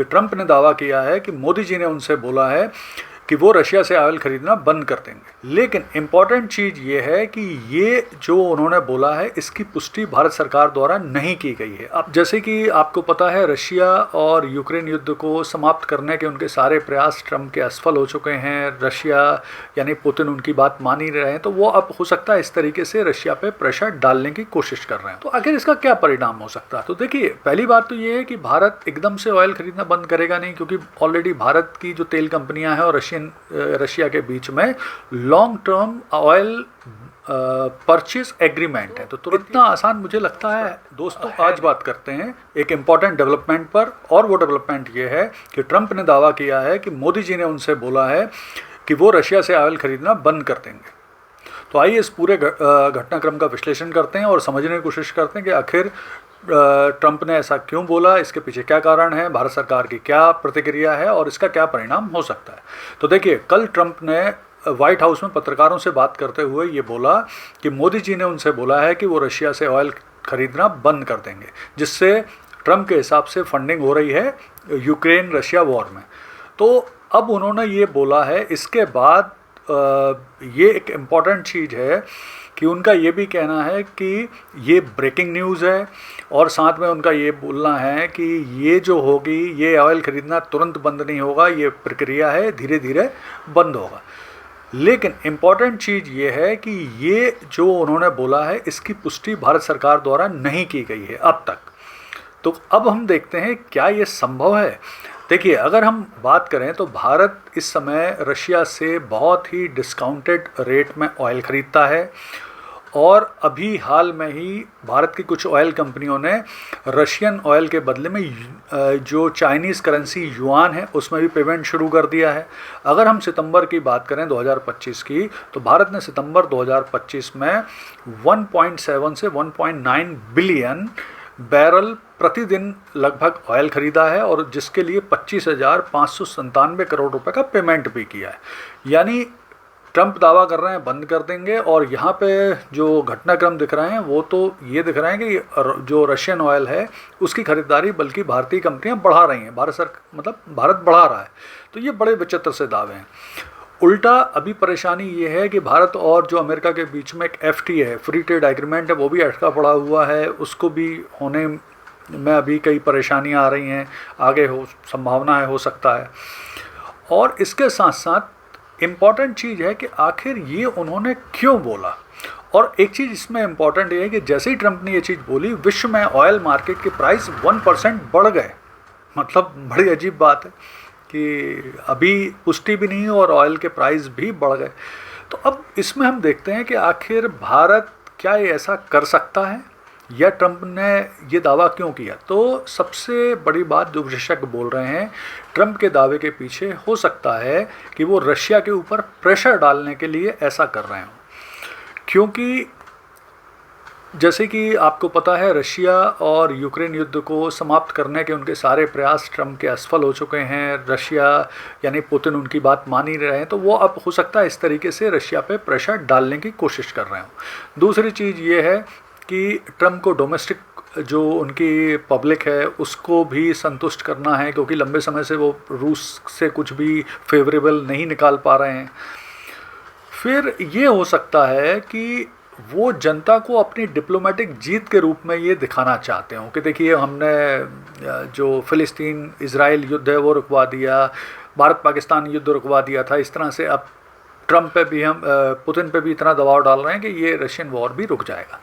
Trump ने दावा किया है कि मोदी जी ने उनसे बोला है कि वो रशिया से ऑयल खरीदना बंद कर देंगे। लेकिन इम्पॉर्टेंट चीज़ ये है कि ये जो उन्होंने बोला है इसकी पुष्टि भारत सरकार द्वारा नहीं की गई है। अब जैसे कि आपको पता है रशिया और यूक्रेन युद्ध को समाप्त करने के उनके सारे प्रयास ट्रंप के असफल हो चुके हैं। रशिया यानी पुतिन उनकी बात मान ही रहे हैं, तो वो अब हो सकता है इस तरीके से रशिया पे प्रेशर डालने की कोशिश कर रहे हैं। तो आखिर इसका क्या परिणाम हो सकता है? तो देखिए, पहली बात तो ये है कि भारत एकदम से ऑयल खरीदना बंद करेगा नहीं, क्योंकि ऑलरेडी भारत की जो तेल कंपनियां हैं और रशिया के बीच में long term oil purchase agreement है। तो तुरंत इतना आसान मुझे लगता है। दोस्तों, आज बात करते हैं एक इम्पॉर्टेंट डेवलपमेंट पर, और वो डेवलपमेंट ये है कि ट्रंप ने दावा किया है कि मोदी जी ने उनसे बोला है कि वो रशिया से ऑयल खरीदना बंद कर देंगे। तो आइए इस पूरे घटनाक्रम का विश्लेषण करते हैं और समझने की कोशिश करते हैं कि आखिर ट्रंप ने ऐसा क्यों बोला, इसके पीछे क्या कारण है, भारत सरकार की क्या प्रतिक्रिया है और इसका क्या परिणाम हो सकता है। तो देखिए, कल ट्रंप ने व्हाइट हाउस में पत्रकारों से बात करते हुए ये बोला कि मोदी जी ने उनसे बोला है कि वो रशिया से ऑयल खरीदना बंद कर देंगे, जिससे ट्रंप के हिसाब से फंडिंग हो रही है यूक्रेन रशिया वॉर में। तो अब उन्होंने ये बोला है, इसके बाद ये एक इम्पॉर्टेंट चीज़ है कि उनका ये भी कहना है कि ये ब्रेकिंग न्यूज़ है, और साथ में उनका ये बोलना है कि ये जो होगी, ये ऑयल ख़रीदना तुरंत बंद नहीं होगा, ये प्रक्रिया है, धीरे धीरे बंद होगा। लेकिन इम्पॉर्टेंट चीज़ ये है कि ये जो उन्होंने बोला है इसकी पुष्टि भारत सरकार द्वारा नहीं की गई है अब तक। तो अब हम देखते हैं क्या ये संभव है। देखिए, अगर हम बात करें तो भारत इस समय रशिया से बहुत ही डिस्काउंटेड रेट में ऑयल ख़रीदता है, और अभी हाल में ही भारत की कुछ ऑयल कंपनियों ने रशियन ऑयल के बदले में जो चाइनीज़ करेंसी युआन है उसमें भी पेमेंट शुरू कर दिया है। अगर हम सितंबर की बात करें 2025 की, तो भारत ने सितंबर 2025 में 1.7 से 1.9 बिलियन बैरल प्रतिदिन लगभग ऑयल ख़रीदा है, और जिसके लिए 25,597 करोड़ रुपए का पेमेंट भी किया है। यानी ट्रंप दावा कर रहे हैं बंद कर देंगे, और यहाँ पे जो घटनाक्रम दिख रहे हैं वो तो ये दिख रहे हैं कि जो रशियन ऑयल है उसकी खरीदारी बल्कि भारतीय कंपनियां बढ़ा रही हैं, भारत बढ़ा रहा है। तो ये बड़े विचित्र से दावे हैं। उल्टा अभी परेशानी ये है कि भारत और जो अमेरिका के बीच में एक FTA है, फ्री ट्रेड एग्रीमेंट है, वो भी अटका पड़ा हुआ है। उसको भी होने में अभी कई परेशानियां आ रही हैं, आगे संभावना है हो सकता है। और इसके साथ साथ इम्पॉर्टेंट चीज़ है कि आखिर ये उन्होंने क्यों बोला। और एक चीज़ इसमें इम्पॉर्टेंट ये है कि जैसे ही ट्रंप ने ये चीज़ बोली, विश्व में ऑयल मार्केट के प्राइस 1% बढ़ गए। मतलब बड़ी अजीब बात है कि अभी पुष्टि भी नहीं और ऑयल के प्राइस भी बढ़ गए। तो अब इसमें हम देखते हैं कि आखिर भारत क्या ये ऐसा कर सकता है, या ट्रंप ने ये दावा क्यों किया। तो सबसे बड़ी बात जो विशेषज्ञ बोल रहे हैं, ट्रंप के दावे के पीछे हो सकता है कि वो रशिया के ऊपर प्रेशर डालने के लिए ऐसा कर रहे हों। क्योंकि जैसे कि आपको पता है रशिया और यूक्रेन युद्ध को समाप्त करने के उनके सारे प्रयास ट्रंप के असफल हो चुके हैं। रशिया यानी पुतिन उनकी बात मान ही रहे हैं, तो वो अब हो सकता है इस तरीके से रशिया पे प्रेशर डालने की कोशिश कर रहे हों। दूसरी चीज़ ये है कि ट्रंप को डोमेस्टिक जो उनकी पब्लिक है उसको भी संतुष्ट करना है, क्योंकि लंबे समय से वो रूस से कुछ भी फेवरेबल नहीं निकाल पा रहे हैं। फिर ये हो सकता है कि वो जनता को अपनी डिप्लोमेटिक जीत के रूप में ये दिखाना चाहते हो कि देखिए, हमने जो फ़िलिस्तीन इजराइल युद्ध है वो रुकवा दिया, भारत पाकिस्तान युद्ध रुकवा दिया था। इस तरह से अब ट्रंप पे भी हम पुतिन पे भी इतना दबाव डाल रहे हैं कि ये रशियन वॉर भी रुक जाएगा।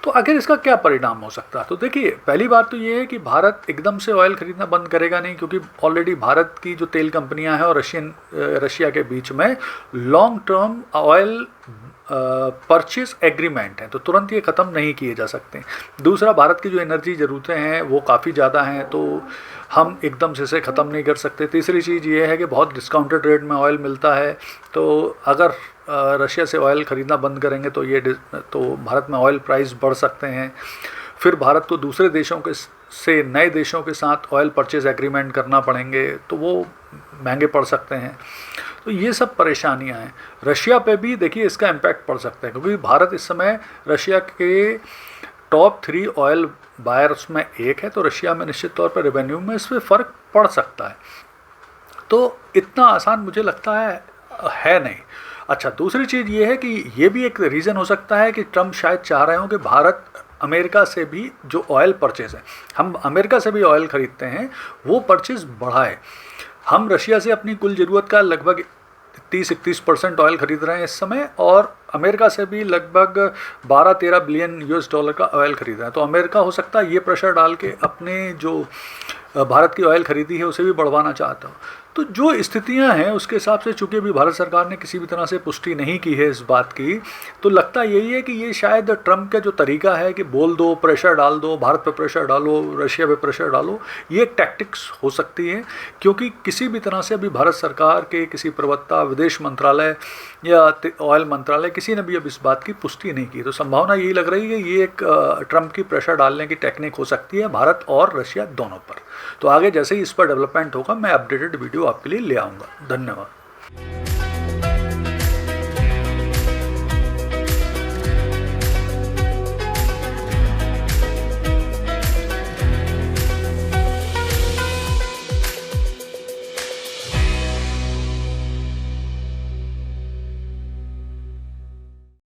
तो आखिर इसका क्या परिणाम हो सकता है? तो देखिए, पहली बात तो ये है कि भारत एकदम से ऑयल खरीदना बंद करेगा नहीं, क्योंकि ऑलरेडी भारत की जो तेल कंपनियां हैं और रशिया के बीच में long term oil purchase agreement है, तो तुरंत ये ख़त्म नहीं किए जा सकते। दूसरा, भारत की जो एनर्जी ज़रूरतें हैं वो काफ़ी ज़्यादा हैं, तो हम एकदम से इसे ख़त्म नहीं कर सकते। तीसरी चीज़ ये है कि बहुत डिस्काउंटेड रेट में ऑयल मिलता है, तो अगर रशिया से ऑयल ख़रीदना बंद करेंगे तो भारत में ऑयल प्राइस बढ़ सकते हैं। फिर भारत को दूसरे देशों से नए देशों के साथ ऑयल परचेज एग्रीमेंट करना पड़ेंगे, तो वो महंगे पड़ सकते हैं। तो ये सब परेशानियां हैं। रशिया पे भी देखिए इसका इम्पैक्ट पड़ सकता है, क्योंकि भारत इस समय रशिया के टॉप 3 ऑयल बायर्स में एक है, तो रशिया में निश्चित तौर पर रेवेन्यू में इस पर फ़र्क पड़ सकता है। तो इतना आसान मुझे लगता है नहीं। अच्छा, दूसरी चीज़ ये है कि ये भी एक रीज़न हो सकता है कि ट्रम्प शायद चाह रहे हो कि भारत अमेरिका से भी जो ऑयल परचेज़ है, हम अमेरिका से भी ऑयल ख़रीदते हैं, वो परचेज़ बढ़ाए। हम रशिया से अपनी कुल ज़रूरत का लगभग 30-31% ऑयल ख़रीद रहे हैं इस समय, और अमेरिका से भी लगभग 12-13 बिलियन यूएस डॉलर का ऑयल ख़रीद रहे हैं। तो अमेरिका हो सकता है ये प्रेशर डाल के अपने जो भारत की ऑयल ख़रीदी है उसे भी बढ़वाना चाहता हो। तो जो स्थितियां हैं उसके हिसाब से, चूँकि अभी भारत सरकार ने किसी भी तरह से पुष्टि नहीं की है इस बात की, तो लगता यही है कि ये शायद ट्रम्प का जो तरीका है कि बोल दो, प्रेशर डाल दो, भारत पे प्रेशर डालो, रशिया पे प्रेशर डालो, ये एक टैक्टिक्स हो सकती है। क्योंकि किसी भी तरह से अभी भारत सरकार के किसी प्रवक्ता, विदेश मंत्रालय या ऑयल मंत्रालय, किसी ने भी अब इस बात की पुष्टि नहीं की। तो संभावना यही लग रही है कि ये एक ट्रम्प की प्रेशर डालने की टेक्निक हो सकती है भारत और रशिया दोनों पर। तो आगे जैसे ही इस पर डेवलपमेंट होगा मैं अपडेटेड वीडियो आपके लिए ले आऊँगा। धन्यवाद।